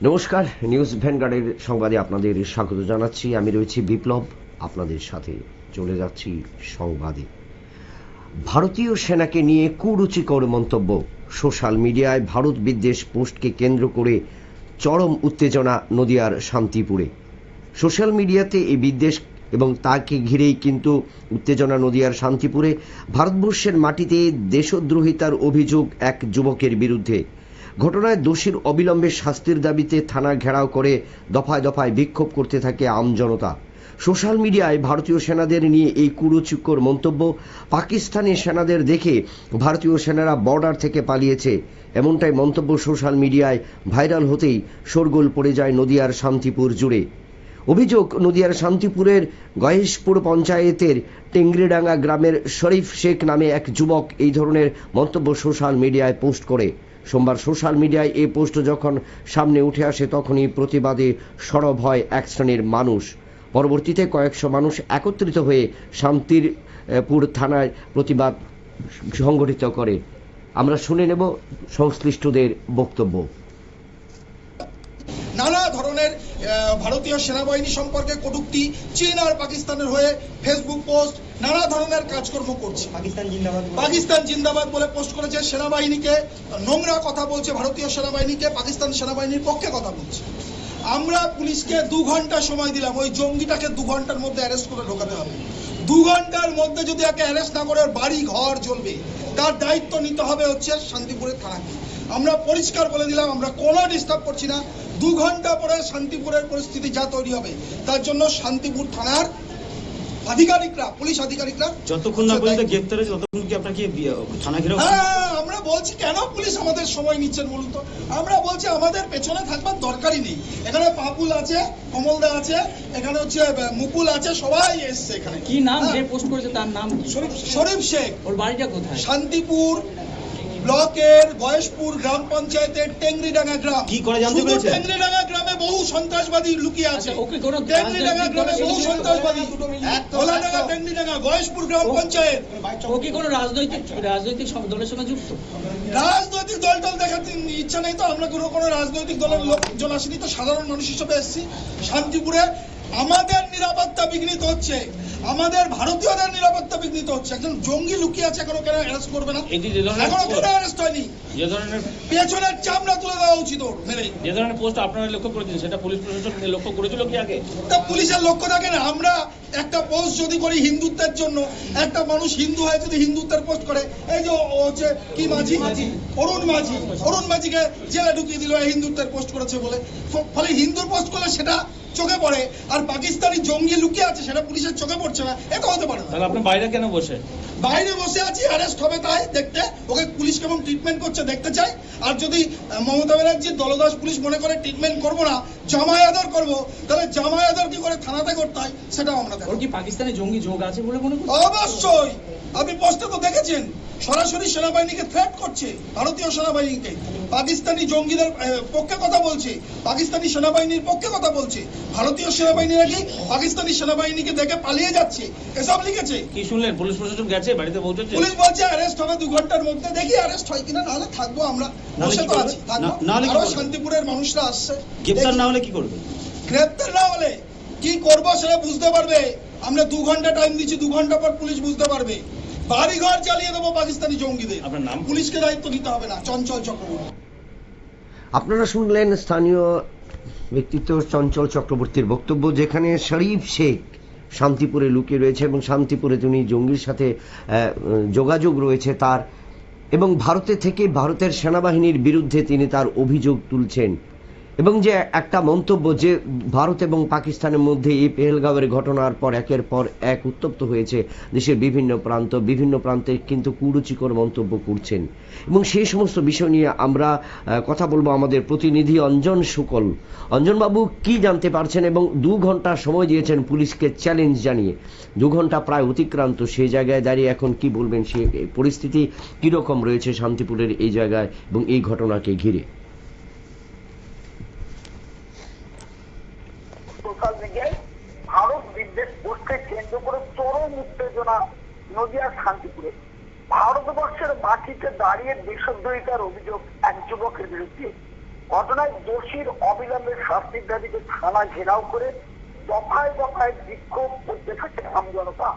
নমস্কার, নিউজ ভ্যানগার্ডের সংবাদে আপনাদের স্বাগত জানাচ্ছি। আমি রয়েছি বিপ্লব, আপনাদের সাথে চলে যাচ্ছি সংবাদে। ভারতীয় সেনাকে নিয়ে কুরুচিকর মন্তব্য। সোশ্যাল মিডিয়ায় ভারত বিদ্বেষ পোস্টকে কেন্দ্র করে চরম উত্তেজনা নদিয়ার শান্তিপুরে। সোশ্যাল মিডিয়াতে এই বিদ্বেষ এবং তাকে ঘিরেই কিন্তু উত্তেজনা নদিয়ার শান্তিপুরে। ভারতবর্ষের মাটিতে দেশদ্রোহিতার অভিযোগ এক যুবকের বিরুদ্ধে। ঘটনায় দোষীর অবিলম্বে শাস্তির দাবিতে থানা ঘেরাও করে দফায় দফায় বিক্ষোভ করতে থাকে আমজনতা। সোশ্যাল মিডিয়ায় ভারতীয় সেনাদের নিয়ে এই কুরুচিকর মন্তব্য। পাকিস্তানি সেনাদের দেখে ভারতীয় সেনারা বর্ডার থেকে পালিয়েছে, এমনটাই মন্তব্য সোশ্যাল মিডিয়ায় ভাইরাল হতেই শোরগোল পড়ে যায় নদিয়ার শান্তিপুর জুড়ে। অভিযোগ, নদিয়ার শান্তিপুরের গয়েশপুর পঞ্চায়েতের টেংরিডাঙ্গা গ্রামের শরীফ শেখ নামে এক যুবক এই ধরনের মন্তব্য সোশ্যাল মিডিয়ায় পোস্ট করে। সোমবার সোশ্যাল মিডিয়ায় এই পোস্ট যখন সামনে উঠে আসে তখনই প্রতিবাদে সরব হয় এক শ্রেণীর মানুষ। পরবর্তীতে কয়েকশো মানুষ একত্রিত হয়ে শান্তিপুর থানায় প্রতিবাদ সংগঠিত করে। আমরা শুনে নেব সংশ্লিষ্টদের বক্তব্য। নানা ধরনের ভারতীয় সেনাবাহিনী সম্পর্কে কটূক্তি, চীন আর পাকিস্তানের হয়ে ফেসবুক পোস্ট, নানা ধরনের কাজকর্ম করছে। পাকিস্তান জিন্দাবাদ বলে পোস্ট করেছে, সেনাবাহিনীকে নোংরা কথা বলছে, ভারতীয় সেনাবাহিনীকে পাকিস্তান সেনাবাহিনীর পক্ষে কথা বলছে। আমরা পুলিশকে 2 ঘন্টা সময় দিলাম, ওই জঙ্গিটাকে 2 ঘন্টার মধ্যে অ্যারেস্ট করে ঢোকাতে হবে। 2 ঘন্টার মধ্যে যদি একে অ্যারেস্ট না করে ওর বাড়ি ঘর জ্বলবে, তার দায়িত্ব নিতে হবে হচ্ছে শান্তিপুরের থানাকে। আমরা পরিষ্কার বলে দিলাম, আমরা কোনো ডিস্টার্ব করছি না। 2 ঘন্টা পরে শান্তিপুরের পরিস্থিতি যা তৈরি হবে তার জন্য শান্তিপুর থানার আধিকারিকরা, পুলিশ আধিকারিকরা যতক্ষণ না পর্যন্ত গ্রেফতার হয়েছে ততক্ষণ কি আপনাকে থানা ঘেরাও? হ্যাঁ, আমরা বলছি কেন পুলিশ আমাদের সময় নিচ্ছেন বলুন তো? আমরা বলছি আমাদের পেছনে থাকবার দরকারই নেই। এখানে পাপুল আছে, কমলদা আছে, এখানে হচ্ছে মুকুল আছে, সবাই এসছে এখানে। কি নাম যে পোস্ট করেছে তার নাম? শরীফ শেখ। ওর বাড়িটা কোথায়? শান্তিপুর ব্লকের গয়েশপুর গ্রাম পঞ্চায়েতের টেংরিডাঙ্গা গ্রাম। কি করে জানতে পেরেছেন? টেংরিডাঙ্গা গ্রামে বহু সন্ত্রাসবাদী লুকিয়ে আছে। ওকে কোন টেংরিডাঙ্গা গ্রামে বহু সন্ত্রাসবাদী, ভোলাডাঙ্গা টেংরিডাঙ্গা গয়েশপুর গ্রাম পঞ্চায়েত। ও কি কোনো রাজনৈতিক দলের সঙ্গে যুক্ত? রাজনৈতিক দল দেখাতে ইচ্ছা নেই তো। আমরা কোনো রাজনৈতিক দলের লোকজন আসেনি তো, সাধারণ মানুষ হিসেবে এসেছি। শান্তিপুরে আমাদের নিরাপত্তা বিঘ্নিত হচ্ছে, আমাদের ভারতীয়দের নিরাপত্তা বিঘ্নিত হচ্ছে। একজন জঙ্গি লুকিয়ে আছে, এখনো কেন অ্যারেস্ট করবে না? এখনো কেন অ্যারেস্ট হয়নি? যে ধরনের পেছনের চামড়া তুলে দেওয়া উচিত ওর মেরে। যে ধরনের পোস্ট আপনারা লক্ষ্য করেছেন সেটা পুলিশ প্রশাসন লক্ষ্য করেছিল কি আগে? তা পুলিশের লক্ষ্য থাকে না? আমরা একটা পোস্ট যদি করি হিন্দুত্বের জন্য, একটা মানুষ হিন্দু হয়ে যদি হিন্দুত্বের পোস্ট করে, এই যে ও হচ্ছে কি মাঝি, অরুণ মাঝিকে জেলে ঢুকিয়ে দিল হিন্দুত্বের পোস্ট করেছে বলে। ফলে হিন্দুর পোস্ট করলে সেটা চোখে পড়ে, আর পাকিস্তানি জঙ্গি লুকিয়ে আছে সেটা পুলিশের চোখে পড়ছে না। এটা হতে পারে না। তাহলে আপনি বাইরে কেন বসে? বাইরে বসে আছি, অ্যারেস্ট হবে তাই দেখতে, ওকে পুলিশ কেমন ট্রিটমেন্ট করছে দেখতে চাই। আর যদি মমতা ব্যানার্জির দলদাস পুলিশ মনে করে ট্রিটমেন্ট করবো না, জামাই আদর করবো, তাহলে জামাই আদর কি করে থানাতে করতে হয় সেটাও আমরা দেখব। ওর কি পাকিস্তানি জঙ্গি যোগ আছে বলে মনে করছেন? অবশ্যই। আপনি পোস্টে তো দেখেছেন, সরাসরি সেনাবাহিনীকে থ্রেট করছে, ভারতীয় সেনাবাহিনীকে। পাকিস্তানি জঙ্গিদের পক্ষে কথা বলছে, পাকিস্তানি সেনাবাহিনীর পক্ষে কথা বলছে। ভারতীয় সেনাবাহিনী নাকি পাকিস্তানি সেনাবাহিনীকে দেখে পালিয়ে যাচ্ছে, এসব লিখেছে। কি শুনলেন? পুলিশ প্রশাসন গেছে, বাড়িতে পৌঁছেছে? পুলিশ বলছে অ্যারেস্ট হবে 2 ঘন্টার মধ্যে। দেখি অ্যারেস্ট হয় কিনা, নাহলে থাকবো আমরা বসে তো আছি, থাকবো। আরো শান্তিপুরের মানুষরা আসছে। গ্রেফতার না হলে কি করবে? গ্রেফতার না হলে কি করবো সেটা বুঝতে পারবে। আমরা 2 ঘন্টা টাইম দিচ্ছি, 2 ঘন্টা পর পুলিশ বুঝতে পারবে। বাড়িঘর জ্বালিয়ে দেবো পাকিস্তানি জঙ্গিদের। আপনার নাম? পুলিশকে দায়িত্ব নিতে হবে না। চঞ্চল চক্রবর্তী। আপনারা শুনলেন স্থানীয় ব্যক্তিত্ব চঞ্চল চক্রবর্তীর বক্তব্য, যেখানে শরীফ শেখ শান্তিপুরে লুকিয়ে রয়েছে এবং শান্তিপুরে তিনি জঙ্গির সাথে যোগাযোগ রয়েছে তার, এবং ভারতে থেকে ভারতের সেনাবাহিনীর বিরুদ্ধে তিনি তার অভিযোগ তুলছেন। এবং যে একটা মন্তব্য যে ভারত এবং পাকিস্তানের মধ্যে এই পেহেলগাঁওয়ের ঘটনার পর একের পর এক উত্তপ্ত হয়েছে দেশের বিভিন্ন প্রান্তে কিন্তু কুরুচিকর মন্তব্য করছেন। এবং সেই সমস্ত বিষয় নিয়ে আমরা কথা বলবো আমাদের প্রতিনিধি অঞ্জন শুকল। অঞ্জনবাবু, কি জানতে পারছেন এবং 2 ঘন্টা সময় দিয়েছেন পুলিশকে চ্যালেঞ্জ জানিয়ে, 2 ঘন্টা প্রায় অতিক্রান্ত, সেই জায়গায় দাঁড়িয়ে এখন কি বলবেন? সে পরিস্থিতি কিরকম রয়েছে শান্তিপুরের এই জায়গায় এবং এই ঘটনাকে ঘিরে? সোশ্যাল মিডিয়ায় ভারত বিদ্বেষ পোস্টকে কেন্দ্র করে চরম উত্তেজনা নদিয়ার শান্তিপুরে। ভারতবর্ষের মাটিতে দাঁড়িয়ে দেশদ্রোহিতার অভিযোগ এক যুবকের বিরুদ্ধে। ঘটনায় দোষীর অবিলম্বে শাস্তির দাবিতে থানা ঘেরাও করে দফায় দফায় বিক্ষোভ করতে থাকে আমজনতা।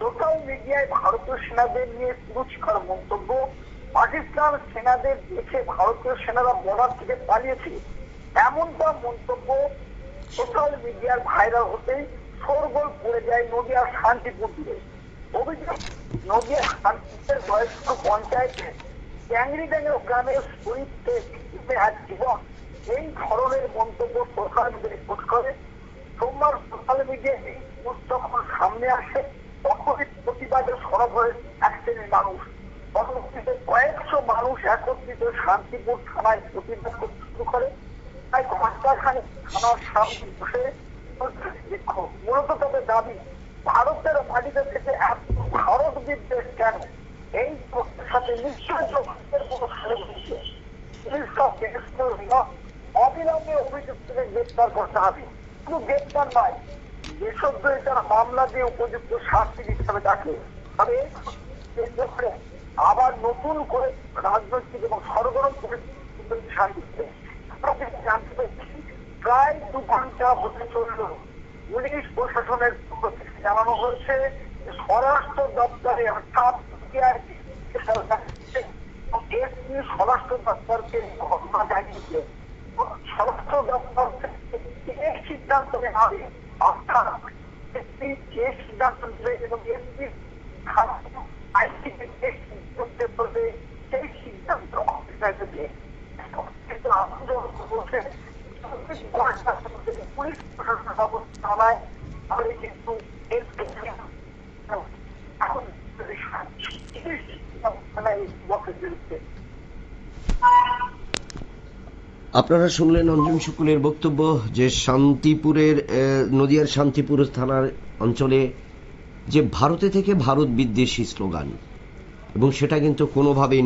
সোশ্যাল মিডিয়ায় ভারতীয় সেনাদের নিয়ে কুরুচিকর মন্তব্য, পাকিস্তান সেনাদের দেখে ভারতীয় সেনারা বর্ডার থেকে পালিয়েছে এমনটা মন্তব্য সোশ্যাল মিডিয়ার ভাইরাল হতেই শোরগোল পড়ে যায় নদিয়ার শান্তিপুর দিয়ে। অভিযোগ, নদিয়ার শান্তিপুরের বয়স্ক পঞ্চায়েতে ট্যাংরিডাঙ্গা গ্রামের শহীদ শেখ ইতিহাস জীবন এই ধরনের মন্তব্য সোশ্যাল মিডিয়ায় পোস্ট করে। সোমবার সোশ্যাল মিডিয়ায় এই পোস্ট যখন সামনে আসে তখনই প্রতিবাদে সরব হয়ে এক শ্রেণীর মানুষ। পরবর্তীতে কয়েকশো মানুষ একত্রিত শান্তিপুর থানায় প্রতিবাদ করতে শুরু করে। তাই ঘণ্টাখানেক থানার সামনে বসে বিক্ষোভ। মূলত তাদের দাবি, ভারতের মাটিতে থেকে এত ভারত বিদ্বেষ কেন? এই প্রশ্নের সাথে নিশ্চয়ই অবিলম্বে অভিযুক্তদের গ্রেপ্তার করতে হবে। শুধু গ্রেপ্তার নয়, দেশদ্রোহিতার মামলা দিয়ে উপযুক্ত শাস্তি হিসাবে ডাকে। তবে কেন্দ্র করে আবার নতুন করে রাজনৈতিক এবং সরগরম পরিস্থিতি শান্তিতে জানতে পেরেছি প্রায় 2 ঘন্টা হতে চলল। পুলিশ প্রশাসনের পক্ষ থেকে জানানো হয়েছে স্বরাষ্ট্র দপ্তরে অর্থাৎ এসপি স্বরাষ্ট্র দপ্তরকে ঘটনা জানিয়েছে। স্বরাষ্ট্র দপ্তর থেকে সিদ্ধান্ত নেওয়া হবে, অর্থাৎ এসপি যে সিদ্ধান্ত নেবে এবং এসপি সেই সিদ্ধান্ত কিন্তু পুলিশ প্রশাসন ব্যবস্থা নেয় তাহলে কিন্তু এখন আপনারা শুনলেন অঞ্জন শুকুলের বক্তব্য যে শান্তিপুরের নদিয়ার শান্তিপুর থানার অঞ্চলে যে ভারতে থেকে ভারত বিদ্বেষী স্লোগান, এবং সেটা কিন্তু কোনোভাবেই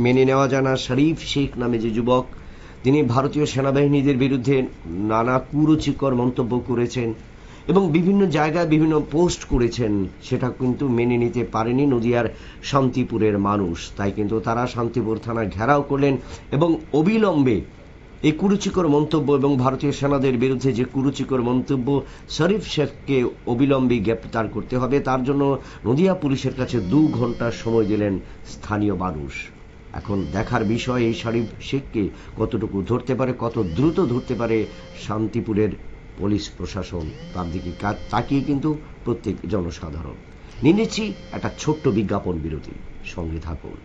মেনে নেওয়া যায় না। শরীফ শেখ নামে যে যুবক, তিনি ভারতীয় সেনাবাহিনীদের বিরুদ্ধে নানা কুরুচিকর মন্তব্য করেছেন এবং বিভিন্ন জায়গায় বিভিন্ন পোস্ট করেছেন, সেটা কিন্তু মেনে নিতে পারেনি নদিয়ার শান্তিপুরের মানুষ। তাই কিন্তু তারা শান্তিপুর থানা ঘেরাও করলেন এবং অবিলম্বে এই কুরুচিকর মন্তব্য এবং ভারতীয় সেনাদের বিরুদ্ধে যে কুরুচিকর মন্তব্য, শরীফ শেখকে অবিলম্বে গ্রেপ্তার করতে হবে। তার জন্য নদিয়া পুলিশের কাছে 2 ঘন্টা সময় দিলেন স্থানীয় মানুষ। এখন দেখার বিষয় এই শরীফ শেখকে কতটুকু ধরতে পারে, কত দ্রুত ধরতে পারে শান্তিপুরের পুলিশ প্রশাসন, তার দিকে তাকিয়ে কিন্তু প্রত্যেক জনসাধারণ। নিয়ে নিচ্ছি একটা ছোট্ট বিজ্ঞাপন বিরতি, সঙ্গে থাকুন।